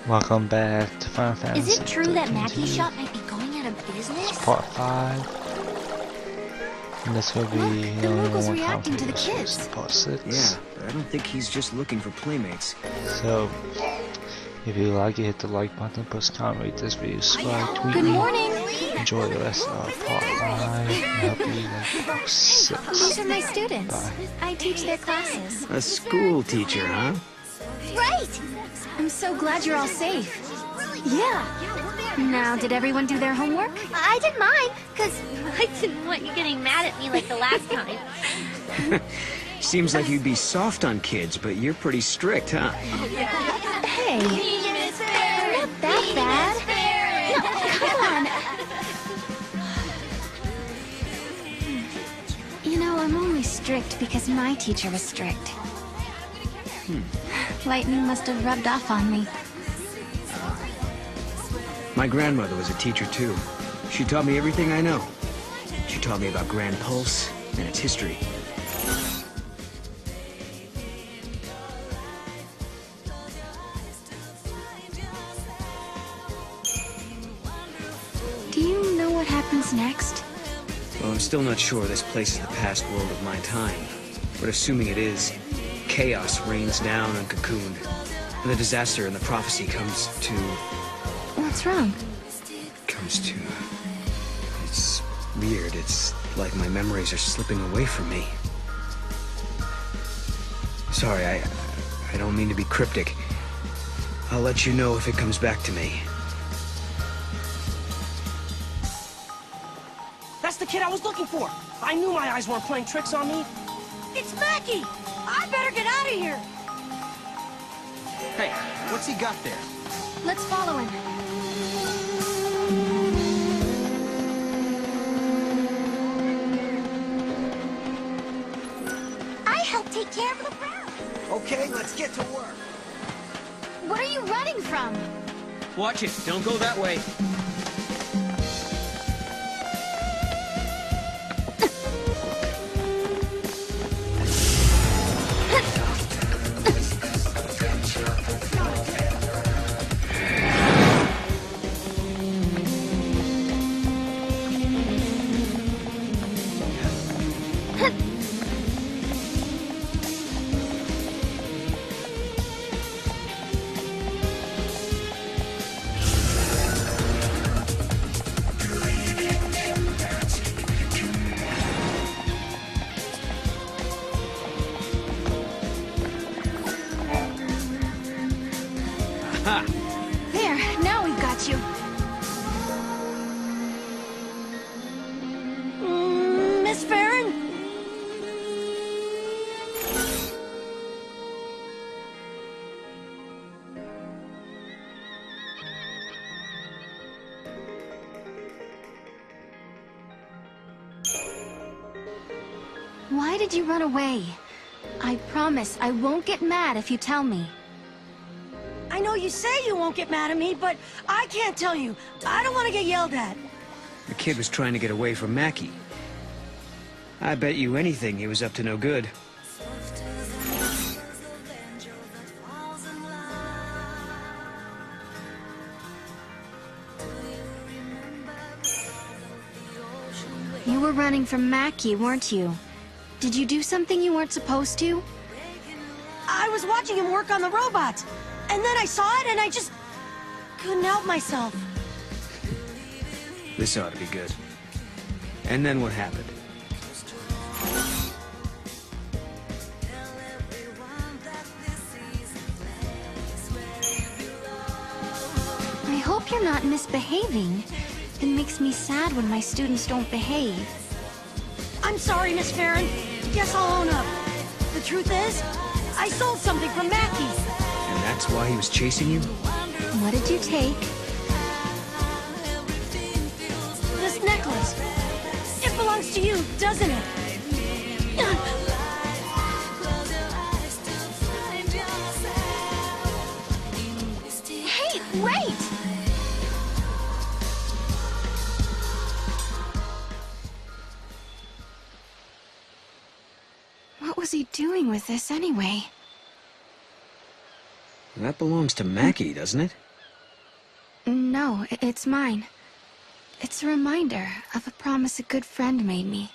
Welcome back to Final Fantasy. Is it true that Mackey's shop might be going out of business? Part 5. And this will be Look, the Moogle's reacting to the so kids. it's Part 6. Yeah, but I don't think he's just looking for playmates. So, if you like it, hit the like button, post comment, rate this video, subscribe, tweet Good me. morning. Enjoy the rest of Part 5. I hope you like Part 6. These are my students. Bye. I teach their classes. A school teacher, huh? Right! I'm so glad you're all safe. Yeah. Now, did everyone do their homework? I did mine, because I didn't want you getting mad at me like the last time. Seems like you'd be soft on kids, but you're pretty strict, huh? Hey, not that bad. No, come on. You know, I'm only strict because my teacher was strict. Lightning must have rubbed off on me. My grandmother was a teacher, too. She taught me everything I know. She taught me about Grand Pulse and its history. Do you know what happens next? Well, I'm still not sure this place is the past world of my time. But assuming it is, chaos rains down on Cocoon. And the disaster in the prophecy comes to... What's wrong? It's weird. It's like my memories are slipping away from me. Sorry, I don't mean to be cryptic. I'll let you know if it comes back to me. That's the kid I was looking for. I knew my eyes weren't playing tricks on me. It's Mackie! I better get out of here! Hey, what's he got there? Let's follow him. I helped take care of the ground. Okay, let's get to work. What are you running from? Watch it. Don't go that way. Ha! There, now we've got you. Miss Farron? Why did you run away? I promise I won't get mad if you tell me. I know you say you won't get mad at me, but I can't tell you. I don't want to get yelled at. The kid was trying to get away from Mackie. I bet you anything he was up to no good. You were running from Mackie, weren't you? Did you do something you weren't supposed to? I was watching him work on the robots, and then I saw it and I just couldn't help myself. This ought to be good. And then what happened? I hope you're not misbehaving. It makes me sad when my students don't behave. I'm sorry, Miss Farron. Guess I'll own up. The truth is, I sold something from Mackie. And that's why he was chasing you? What did you take? This necklace. It belongs to you, doesn't it? Hey, wait! What was he doing with this anyway? That belongs to Mackie, doesn't it? No, it's mine. It's a reminder of a promise a good friend made me.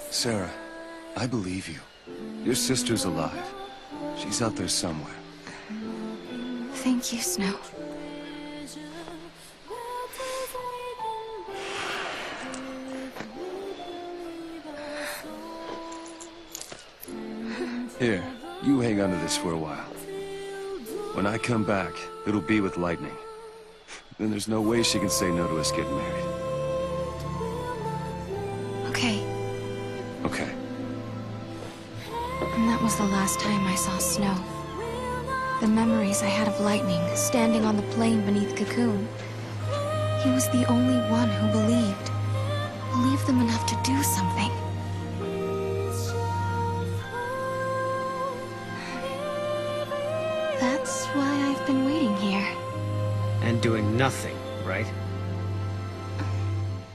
Sarah, I believe you. Your sister's alive. She's out there somewhere. Thank you, Snow. Here, you hang on to this for a while. When I come back, it'll be with Lightning. Then there's no way she can say no to us getting married. Okay. Okay. And that was the last time I saw Snow. The memories I had of Lightning standing on the plain beneath Cocoon. He was the only one who believed. Believed them enough to do something. That's why I've been waiting here. And doing nothing, right?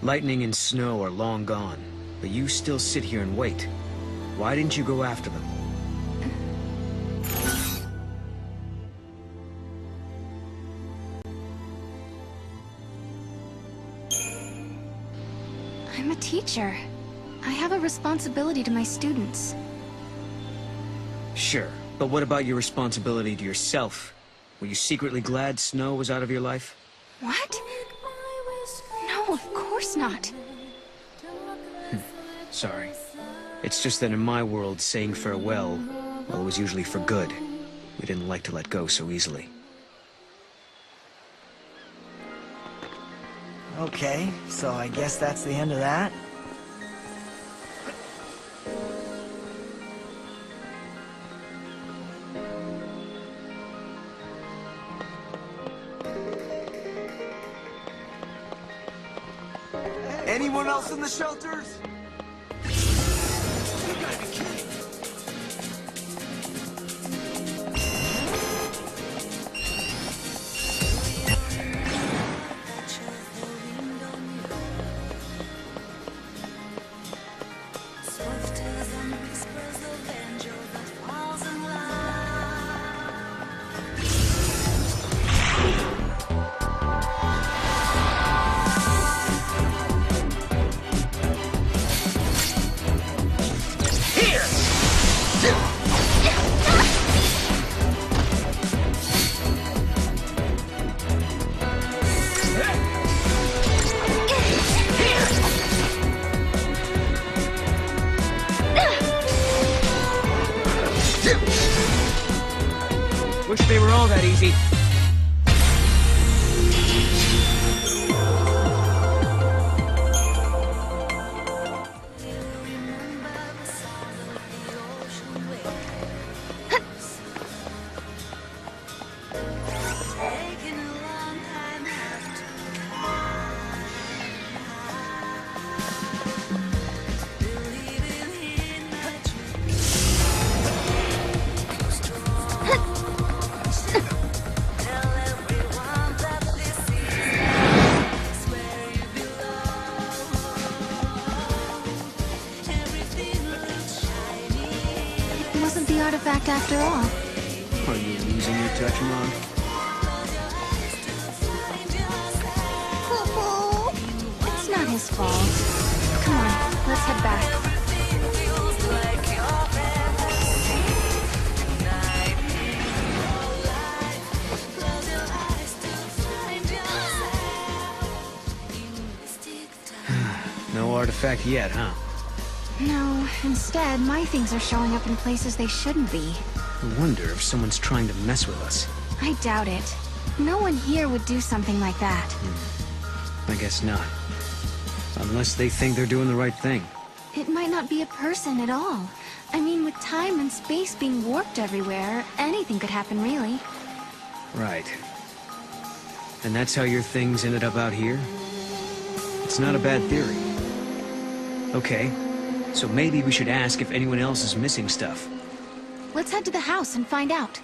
Lightning and Snow are long gone, but you still sit here and wait. Why didn't you go after them? I'm a teacher. I have a responsibility to my students. Sure, but what about your responsibility to yourself? Were you secretly glad Snow was out of your life? What? No, of course not. Sorry. It's just that in my world, saying farewell, well, it was usually for good. We didn't like to let go so easily. Okay, so I guess that's the end of that. Anyone else in the shelters? You gotta be kidding me. Wish they were all that easy. It wasn't the artifact after all. Are you losing your touch, Mom? It's not his fault. Come on, let's head back. No artifact yet, huh? No, instead, my things are showing up in places they shouldn't be. I wonder if someone's trying to mess with us. I doubt it. No one here would do something like that. I guess not. Unless they think they're doing the right thing. It might not be a person at all. I mean, with time and space being warped everywhere, anything could happen, really. Right. And that's how your things ended up out here? It's not a bad theory. Okay, so maybe we should ask if anyone else is missing stuff. Let's head to the house and find out.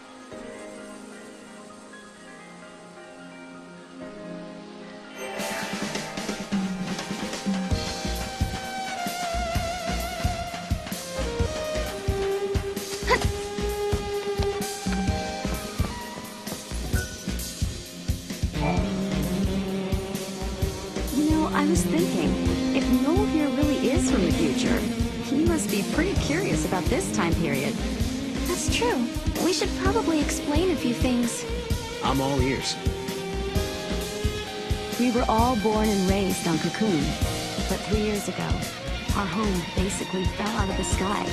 this time period. That's true. We should probably explain a few things. I'm all ears. We were all born and raised on Cocoon, but 3 years ago, our home basically fell out of the sky.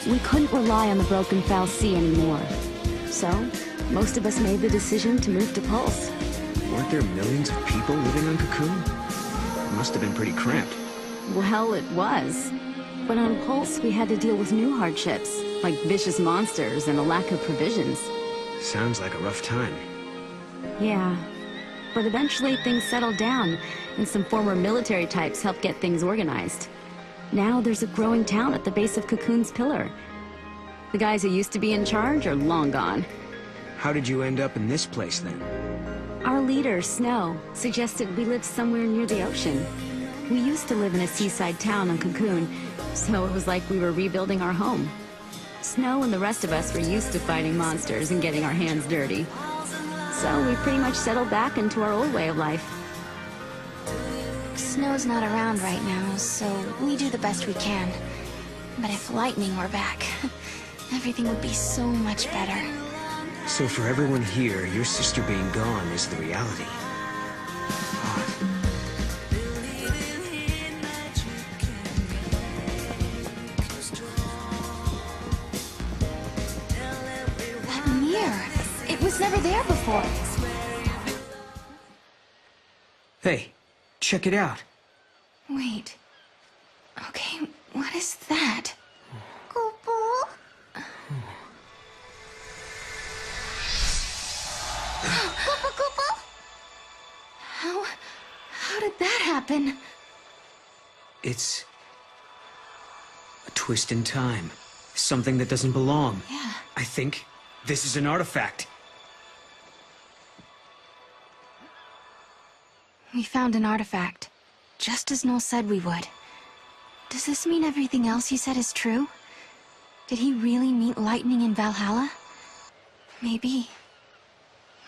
We couldn't rely on the broken Foul Sea anymore. So, most of us made the decision to move to Pulse. Weren't there millions of people living on Cocoon? It must have been pretty cramped. Well, it was. But on Pulse, we had to deal with new hardships, like vicious monsters and a lack of provisions. Sounds like a rough time. Yeah. But eventually things settled down, and some former military types helped get things organized. Now there's a growing town at the base of Cocoon's pillar. The guys who used to be in charge are long gone. How did you end up in this place, then? Our leader, Snow, suggested we live somewhere near the ocean. We used to live in a seaside town on Cocoon, so it was like we were rebuilding our home. Snow and the rest of us were used to fighting monsters and getting our hands dirty. So we pretty much settled back into our old way of life. Snow's not around right now, so we do the best we can. But if Lightning were back, everything would be so much better. So for everyone here, your sister being gone is the reality. Odd. That mirror, it was never there before. Hey, check it out. Wait. Okay, what is that? How did that happen? It's a twist in time. Something that doesn't belong. Yeah. I think this is an artifact. We found an artifact, just as Noel said we would. Does this mean everything else he said is true? Did he really meet Lightning in Valhalla? Maybe.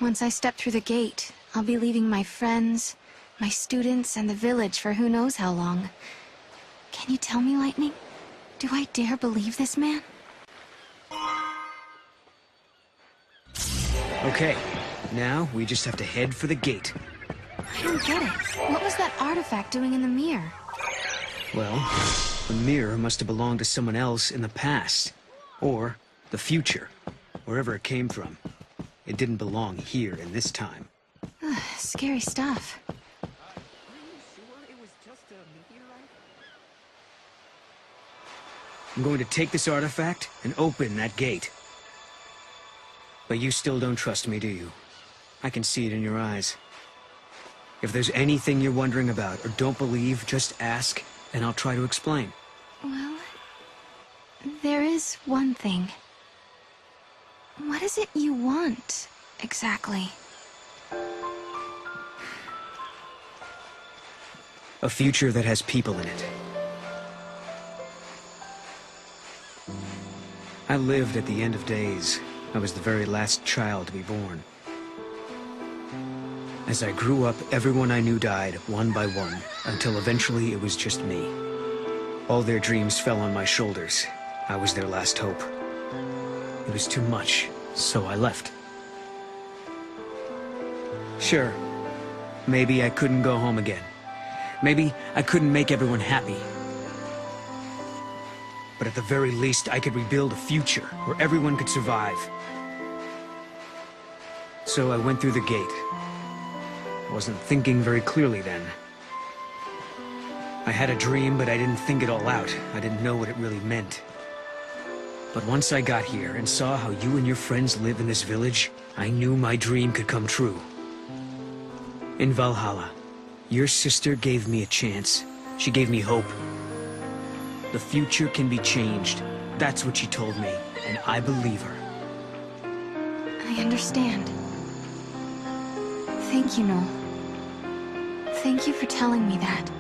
Once I step through the gate, I'll be leaving my friends, my students, and the village for who knows how long. Can you tell me, Lightning? Do I dare believe this man? Okay, now we just have to head for the gate. I don't get it. What was that artifact doing in the mirror? Well, the mirror must have belonged to someone else in the past. Or the future, wherever it came from. It didn't belong here in this time. Ugh, scary stuff. I'm going to take this artifact and open that gate. But you still don't trust me, do you? I can see it in your eyes. If there's anything you're wondering about or don't believe, just ask, and I'll try to explain. Well, there is one thing. What is it you want, exactly? A future that has people in it. I lived at the end of days. I was the very last child to be born. As I grew up, everyone I knew died, one by one, until eventually it was just me. All their dreams fell on my shoulders. I was their last hope. It was too much, so I left. Sure, maybe I couldn't go home again. Maybe I couldn't make everyone happy. But at the very least, I could rebuild a future where everyone could survive. So I went through the gate. I wasn't thinking very clearly then. I had a dream, but I didn't think it all out. I didn't know what it really meant. But once I got here and saw how you and your friends live in this village, I knew my dream could come true. In Valhalla, your sister gave me a chance. She gave me hope. The future can be changed. That's what she told me, and I believe her. I understand. Thank you, Noel. Thank you for telling me that.